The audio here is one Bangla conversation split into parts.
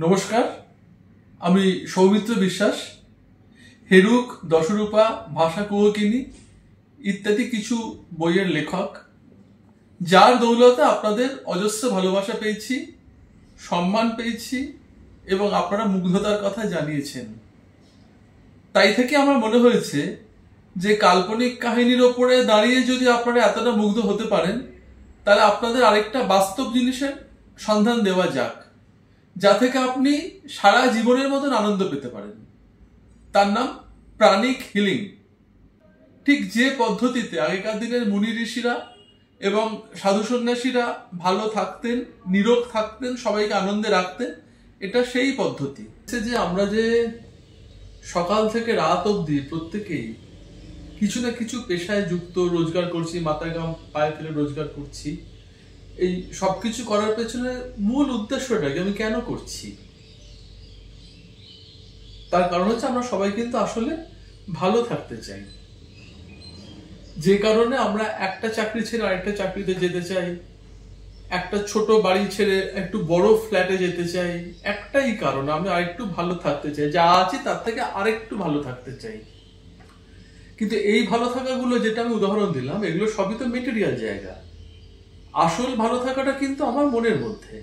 নমস্কার, আমি সৌমিত্র বিশ্বাস। হেরুক, দশরূপা, ভাষা কুহকিনী ইত্যাদি কিছু বইয়ের লেখক, যার দৌলতে আপনাদের অজস্র ভালোবাসা পেয়েছি, সম্মান পেয়েছি এবং আপনারা মুগ্ধতার কথা জানিয়েছেন। তাই থেকে আমার মনে হয়েছে যে কাল্পনিক কাহিনীর ওপরে দাঁড়িয়ে যদি আপনারা এতটা মুগ্ধ হতে পারেন, তাহলে আপনাদের আরেকটা বাস্তব জিনিসের সন্ধান দেওয়া যাক, যা থেকে আপনি সারা জীবনের মতন আনন্দ পেতে পারেন। তার নাম প্রাণিক হিলিং। ঠিক যে পদ্ধতিতে আগেকার দিনের মুনি ঋষিরা এবং সাধু সন্ন্যাসীরা ভালো থাকতেন, নিরোগ থাকতেন, সবাইকে আনন্দে রাখতেন, এটা সেই পদ্ধতি। যে আমরা যে সকাল থেকে রাত অবধি প্রত্যেকেই কিছু না কিছু পেশায় যুক্ত, রোজগার করছি, মাথা ঘাম পায়ে ফেলে রোজগার করছি। এই সবকিছু করার পেছনে মূল উদ্দেশ্যটাকে আমি কেন করছি? তার কারণ হচ্ছে আমরা সবাই কিন্তু আসলে ভালো থাকতে চাই। যে কারণে আমরা একটা চাকরি ছেড়ে আরেকটা চাকরিতে যেতে চাই, একটা ছোট বাড়ি ছেড়ে একটু বড় ফ্ল্যাটে যেতে চাই। একটাই কারণ, আমি আরেকটু ভালো থাকতে চাই, যা আছি তার থেকে আরেকটু ভালো থাকতে চাই। কিন্তু এই ভালো থাকাগুলো যেটা আমি উদাহরণ দিলাম, এগুলো সবই তো মেটেরিয়াল জায়গা। আসল ভালো থাকাটা কিন্তু আমার মনের মধ্যে।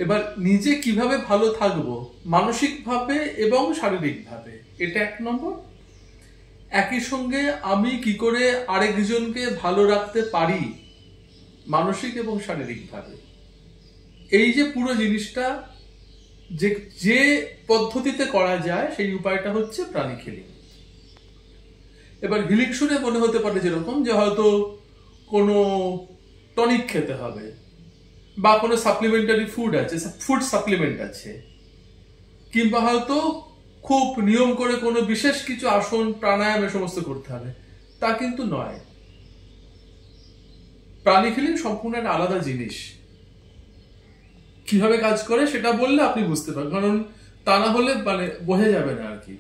এবার নিজে কিভাবে ভালো থাকবো, মানসিকভাবে এবং শারীরিকভাবে, এটা এক নম্বর। একই সঙ্গে আমি কি করে আরেকজনকে ভালো রাখতে পারি মানসিক এবং শারীরিকভাবে, এই যে পুরো জিনিসটা যে পদ্ধতিতে করা যায়, সেই উপায়টা হচ্ছে প্রাণিক হিলিং। এবার হিলিং শুনে মনে হতে পারে যেরকম যে হয়তো কোনো টনিক খেতে হবে বা কোনো সাপ্লিমেন্টারি ফুড আছে, ফুড সাপ্লিমেন্ট আছে, কিংবা হয়তো খুব নিয়ম করে কোনো বিশেষ কিছু আসন, প্রাণায়াম সমস্ত করতে হবে, তা কিন্তু নয়। প্রাণিক হিলিং সম্পূর্ণ একটা আলাদা জিনিস। কিভাবে কাজ করে সেটা বললে আপনি বুঝতে পারবেন, কারণ তা না হলে বোঝা যাবে না আর কি।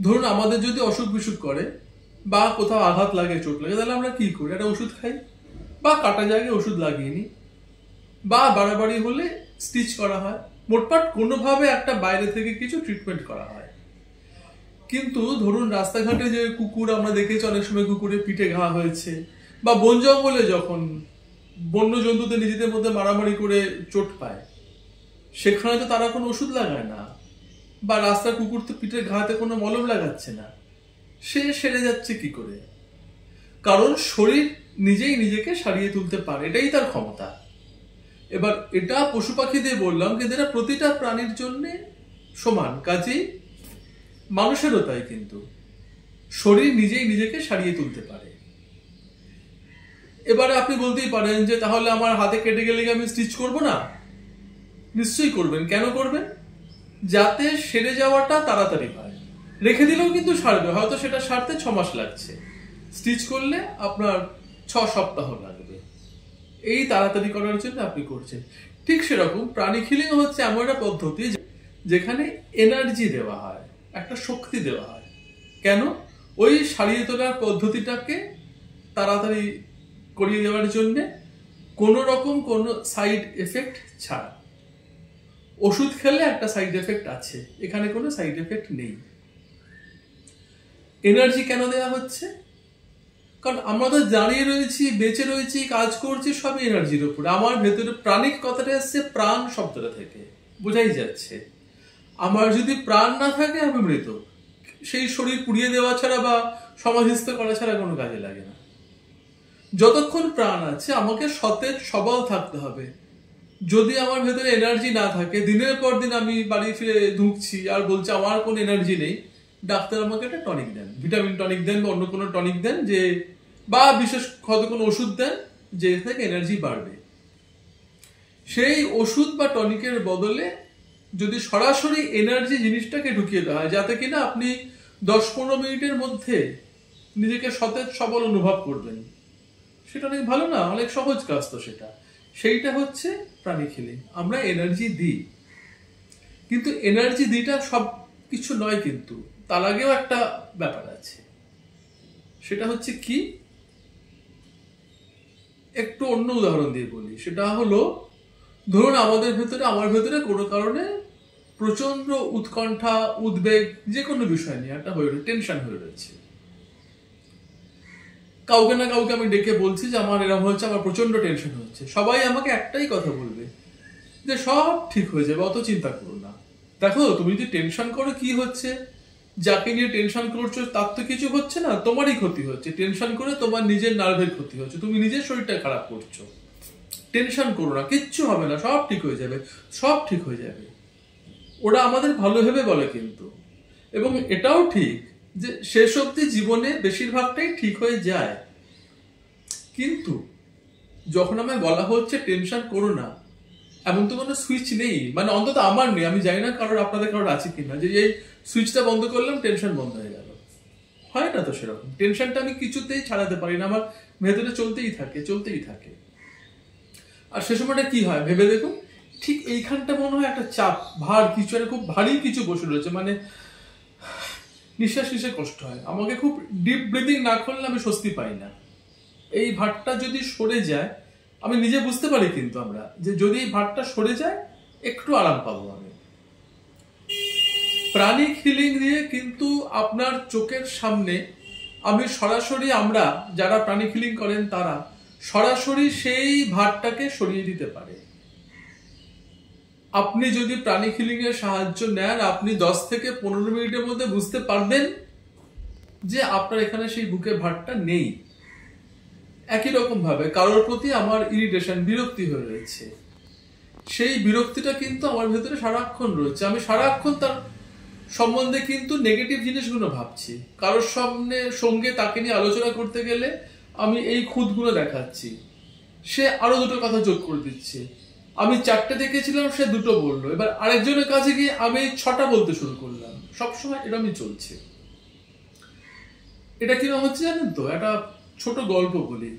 ধরুন আমাদের যদি অসুখ বিসুখ করে বা কোথাও আঘাত লাগে, চোট লাগে, তাহলে আমরা কি করি? একটা ওষুধ খাই বা কাটা জায়গায় ওষুধ লাগিয়ে নিই, বা বাড়াবাড়ি হলে স্টিচ করা হয়। মোটমাট কোনোভাবে একটা বাইরে থেকে কিছু ট্রিটমেন্ট করা হয়। কিন্তু ধরুন রাস্তাঘাটে যে কুকুর আমরা দেখেছি, অনেক সময় কুকুরের পিঠে ঘা হয়েছে, বা বন জঙ্গলে যখন বন্য জন্তুদের নিজেদের মধ্যে মারামারি করে চোট পায়, সেখানে তো তারা কোনো ওষুধ লাগায় না, বা রাস্তার কুকুর তো পিঠের ঘাতে কোনো মলম লাগাচ্ছে না। সে সেরে যাচ্ছে কি করে? কারণ শরীর নিজেই নিজেকে সারিয়ে তুলতে পারে, এটাই তার ক্ষমতা। এবার এটা পশু পাখিদের বললাম, কিন্তু এটা প্রতিটা প্রাণীর জন্য সমান। কাজেই মানুষেরও তাই, কিন্তু শরীর নিজেই নিজেকে সারিয়ে তুলতে পারে। এবারে আপনি বলতেই পারেন যে তাহলে আমার হাতে কেটে গেলে আমি স্টিচ করব না? নিশ্চয়ই করবেন। কেন করবেন? যাতে সেরে যাওয়াটা তাড়াতাড়ি হয়। রেখে দিলেও কিন্তু সারবে, হয়তো সেটা সারতে 6 মাস লাগছে, স্টিচ করলে আপনার 6 সপ্তাহ লাগবে। এই তাড়াতাড়ি করার জন্য আপনি করছেন। ঠিক সেরকম প্রাণিক হিলিং হচ্ছে এমন একটা পদ্ধতি যেখানে এনার্জি দেওয়া হয়, একটা শক্তি দেওয়া হয়। কেন? ওই সারিয়ে তোলার পদ্ধতিটাকে তাড়াতাড়ি করিয়ে দেওয়ার জন্য, কোনো রকম কোনো সাইড এফেক্ট ছাড়া। ওষুধ খেলে একটা সাইড এফেক্ট আছে, এখানে কোনো সাইড এফেক্ট নেই। এনার্জি কেন দেওয়া হচ্ছে? কারণ আমরা তো দাঁড়িয়ে রয়েছি, বেঁচে রয়েছি, কাজ করছি সবই এনার্জির উপরে। আমার ভেতরে প্রাণিক কথাটা এসছে প্রাণ শব্দটা থেকে, বোঝাই যাচ্ছে আমার যদি প্রাণ না থাকে আমি মৃত। সেই শরীর পুড়িয়ে দেওয়া ছাড়া বা সমাধিস্থ করা ছাড়া কোনো কাজে লাগে না। যতক্ষণ প্রাণ আছে আমাকে সতেজ সবল থাকতে হবে। যদি আমার ভেতরে এনার্জি না থাকে, দিনের পর দিন আমি বাড়ি ফিরে ঢুকছি আর বলছি আমার কোনো এনার্জি নেই, ডাক্তার আমাকে একটা টনিক দেন, ভিটামিন টনিক দেন বা অন্য কোনো টনিক দেন, যে বা বিশেষ হয়তো কোনো ওষুধ দেন যে থেকে এনার্জি বাড়বে। সেই ওষুধ বা টনিকের বদলে যদি সরাসরি এনার্জি জিনিসটাকে ঢুকিয়ে দেওয়া হয়, যাতে কিনা আপনি 10-15 মিনিটের মধ্যে নিজেকে সতেজ সবল অনুভব করবেন, সেটা অনেক ভালো না? অনেক সহজ কাজ তো সেটা। সেইটা হচ্ছে প্রাণিক হিলিং। আমরা এনার্জি দিই, কিন্তু এনার্জি দিটা সব কিছু নয়, কিন্তু তার আগেও একটা ব্যাপার আছে। সেটা হচ্ছে কি, একটু অন্য উদাহরণ দিয়ে বলি। সেটা হলো ধরুন আমাদের ভেতরে, আমার ভেতরে কোনো কারণে প্রচন্ড উৎকণ্ঠা, উদ্বেগ, যে কোনো বিষয় নিয়ে একটা টেনশন হয়ে রয়েছে। কাউকে না কাউকে আমি ডেকে বলছি যে আমার এরকম হচ্ছে, আমার প্রচন্ড টেনশন হচ্ছে। সবাই আমাকে একটাই কথা বলবে যে সব ঠিক হয়ে যাবে, অত চিন্তা করো না। দেখো, তুমি যদি টেনশন করো কি হচ্ছে? যাকে নিয়ে টেনশন করছো তার তো কিছু হচ্ছে না, তোমারই ক্ষতি হচ্ছে। টেনশন করে তোমার নিজের নার্ভের ক্ষতি হচ্ছে, তুমি নিজের শরীরটা খারাপ করছো। টেনশন করো না, কিচ্ছু হবে না, সব ঠিক হয়ে যাবে, সব ঠিক হয়ে যাবে। ওরা আমাদের ভালো ভেবে বলে কিন্তু, এবং এটাও ঠিক যে শেষ অবধি জীবনে বেশিরভাগটাই ঠিক হয়ে যায়। কিন্তু যখন আমায় বলা হচ্ছে টেনশন করো না, এমন তো কোনো সুইচ নেই, মানে অন্তত আমার নেই, আমি জানি না কারোর, আপনাদের কারোর আছে কিনা, যে এই সুইচটা বন্ধ করলাম টেনশন বন্ধ হয়ে গেল। হয় না তো সেরকম। টেনশনটা আমি কিছুতেই ছাড়াতে পারি না, আমার ভেতরে চলতেই থাকে, চলতেই থাকে। আর সে সময়টা কি হয় ভেবে দেখুন, ঠিক এইখানটা মনে হয় একটা চাপ, ভার, কিছু একটা খুব ভারী কিছু বসে রয়েছে, মানে নিঃশ্বাস নিতে কষ্ট হয়। আমাকে খুব ডিপ ব্রিদিং না করলে আমি স্বস্তি পাই না। এই ভারটা যদি সরে যায়, আমি নিজে বুঝতে পারি কিন্তু আমরা, যে যদি এই ভারটা সরে যায় একটু আরাম পাবো আমি। প্রাণিক হিলিং দিয়ে কিন্তু আপনার চোখের সামনে আমি সরাসরি, আমরা যারা প্রাণিক হিলিং করেন তারা সরাসরি সেই ভারটাকে সরিয়ে দিতে পারে। আপনি যদি প্রাণিক হিলিং এর সাহায্য নেন, আপনি 10 থেকে 15 মিনিটের মধ্যে বুঝতে পারবেন যে আপনার এখানে সেই বুকের ভারটা নেই। একই রকম ভাবে কারোর প্রতি আমার ইরিটেশন, বিরক্তি হয়ে রয়েছে, সেই বিরক্তিটা কিন্তু আমার ভেতরে সারাক্ষণ রয়েছে। আমি সারাক্ষণ তার সম্বন্ধে কিন্তু নেগেটিভ জিনিসগুলো ভাবছি। কারোর সঙ্গে তাকে নিয়ে আলোচনা করতে গেলে আমি এই খুঁতগুলো দেখাচ্ছি, সে আরো দুটো কথা যোগ করে দিচ্ছে। আমি 4টে দেখেছিলাম, সে 2টো বললো, এবার আরেকজনের কাছে গিয়ে আমি 6টা বলতে শুরু করলাম। সবসময় এরকমই চলছে। এটা কিরকম হচ্ছে জানেন তো? একটা ছোট গল্প বলি।